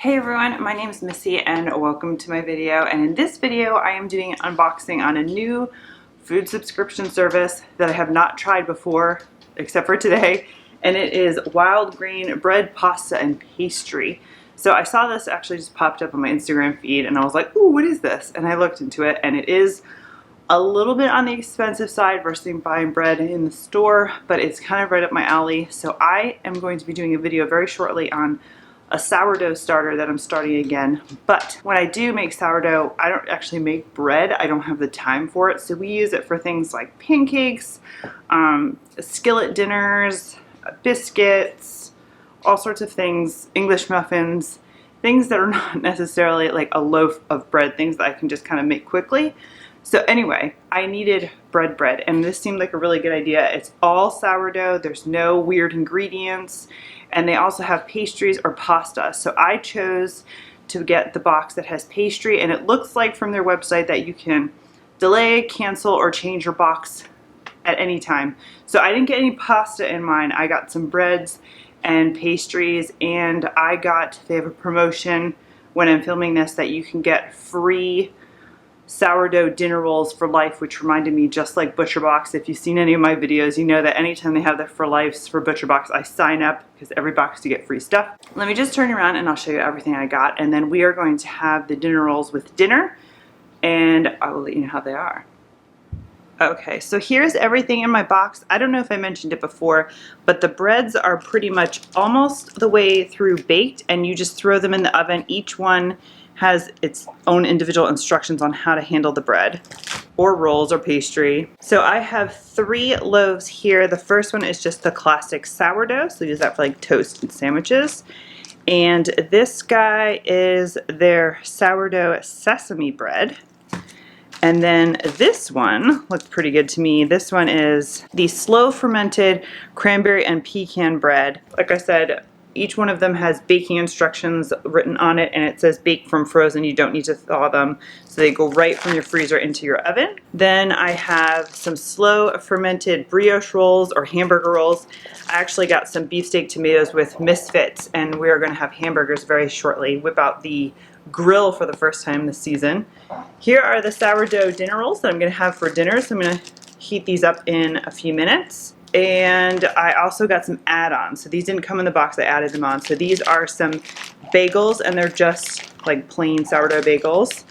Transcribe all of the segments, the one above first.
Hey everyone, my name is Missy and welcome to my video. And in this video I am doing an unboxing on a new food subscription service that I have not tried before except for today, and it is Wildgrain bread, pasta, and pastry. So I saw this actually just popped up on my Instagram feed and I was like, ooh, what is this? And I looked into it and it is a little bit on the expensive side versus buying bread in the store, but it's kind of right up my alley. So I am going to be doing a video very shortly on a sourdough starter that I'm starting again. But when I do make sourdough, I don't actually make bread. I don't have the time for it. So we use it for things like pancakes, skillet dinners, biscuits, all sorts of things, English muffins, things that are not necessarily like a loaf of bread, things that I can just kind of make quickly. So anyway, I needed bread, and this seemed like a really good idea. It's all sourdough, there's no weird ingredients, and they also have pastries or pasta. So I chose to get the box that has pastry, and it looks like from their website that you can delay, cancel, or change your box at any time. So I didn't get any pasta in mine. I got some breads and pastries, and they have a promotion when I'm filming this that you can get free sourdough dinner rolls for life, which reminded me, just like ButcherBox, if you've seen any of my videos, you know that anytime they have the for lives for ButcherBox, I sign up because every box you get free stuff. Let me just turn around and I'll show you everything I got, and then we are going to have the dinner rolls with dinner, and I will let you know how they are. Okay, so here's everything in my box. I don't know if I mentioned it before, but the breads are pretty much almost the way through baked, and you just throw them in the oven. Each one has its own individual instructions on how to handle the bread or rolls or pastry. So I have 3 loaves here. The first one is just the classic sourdough, so use that for like toast and sandwiches. And this guy is their sourdough sesame bread. And then this one looked pretty good to me. This one is the slow fermented cranberry and pecan bread. Like I said, each one of them has baking instructions written on it, and it says bake from frozen. You don't need to thaw them, so they go right from your freezer into your oven. Then I have some slow fermented brioche rolls or hamburger rolls. I actually got some beefsteak tomatoes with Misfits, and we are going to have hamburgers very shortly. Whip out the grill for the first time this season. Here are the sourdough dinner rolls that I'm going to have for dinner, so I'm going to heat these up in a few minutes. And I also got some add-ons. So these didn't come in the box, I added them on. So these are some bagels, and they're just like plain sourdough bagels.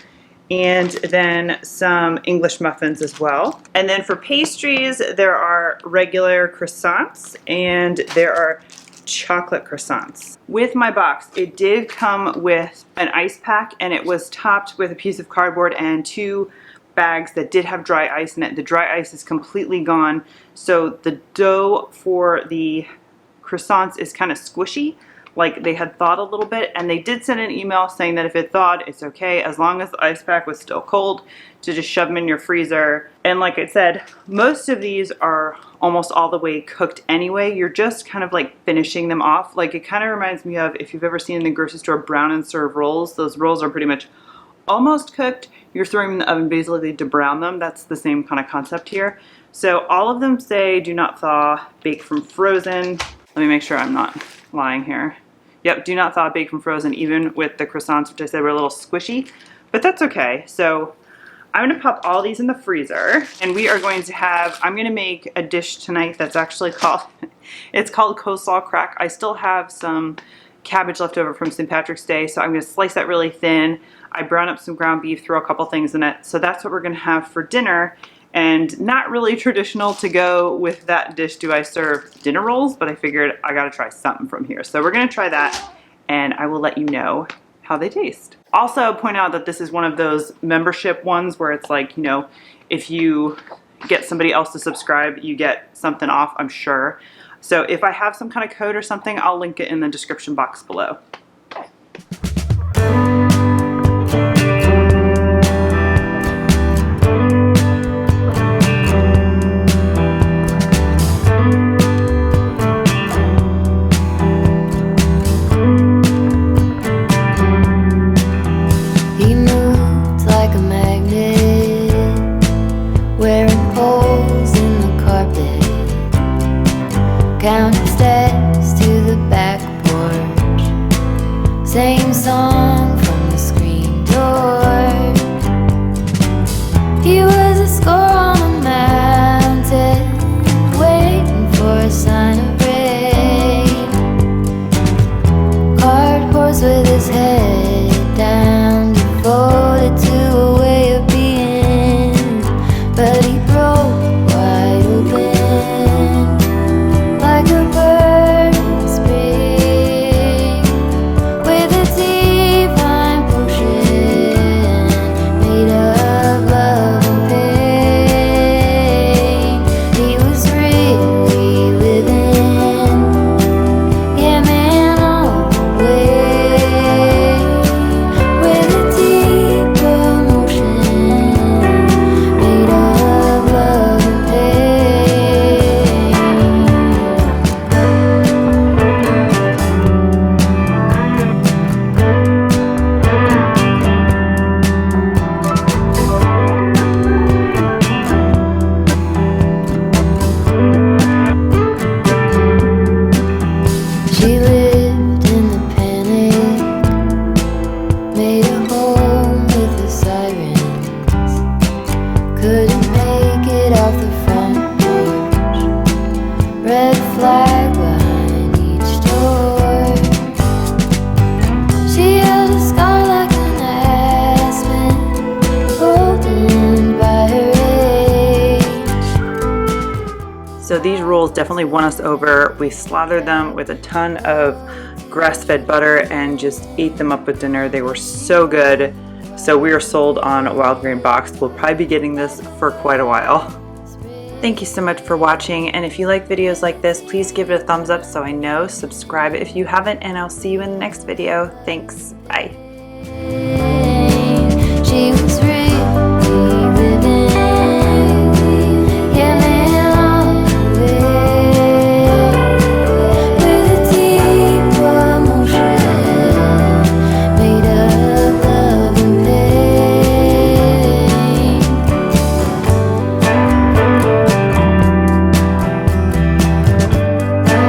And then some English muffins as well. And then for pastries, there are regular croissants and there are chocolate croissants. With my box, it did come with an ice pack, and it was topped with a piece of cardboard and 2 bags that did have dry ice in it. The dry ice is completely gone, so the dough for the croissants is kind of squishy, like they had thawed a little bit, and they did send an email saying that if it thawed, it's okay, as long as the ice pack was still cold, to just shove them in your freezer. And like I said, most of these are almost all the way cooked anyway. You're just kind of like finishing them off. Like, it kind of reminds me of, if you've ever seen in the grocery store brown and serve rolls, those rolls are pretty much almost cooked. You're throwing them in the oven basically to brown them. That's the same kind of concept here. So all of them say do not thaw, bake from frozen. Let me make sure I'm not lying here. Yep, do not thaw, bake from frozen, even with the croissants, which I said were a little squishy, but that's okay. So I'm gonna pop all these in the freezer, and we are going to have, I'm gonna make a dish tonight that's actually called, it's called coleslaw crack. I still have some cabbage left over from St. Patrick's Day, so I'm gonna slice that really thin. I brown up some ground beef, throw a couple things in it. So that's what we're gonna have for dinner, and not really traditional to go with that dish do I serve dinner rolls, but I figured I gotta try something from here. So we're gonna try that, and I will let you know how they taste. Also point out that this is one of those membership ones where it's like, you know, if you get somebody else to subscribe, you get something off, I'm sure. So if I have some kind of code or something, I'll link it in the description box below. Counting steps to the back porch, song from the screen door. He was a score on a mountain, waiting for a sign of rain. Card horse with his head down, devoted to a way of being, but he broke wide open like a bird in spring, with a divine potion made of love and pain. He was really living, yeah man, all the way, with a deep emotion made of love and pain. She lived in the panic, made a home with the sirens, couldn't make it off the front porch, red flag behind each door. She held a scar like an aspen, golden by her age. So these rolls definitely won us over. We slathered them with a ton of grass-fed butter and just ate them up with dinner. They were so good. So we are sold on Wildgrain Box. We'll probably be getting this for quite a while. Thank you so much for watching, and if you like videos like this, please give it a thumbs up so I know. Subscribe if you haven't, and I'll see you in the next video. Thanks. Bye. She was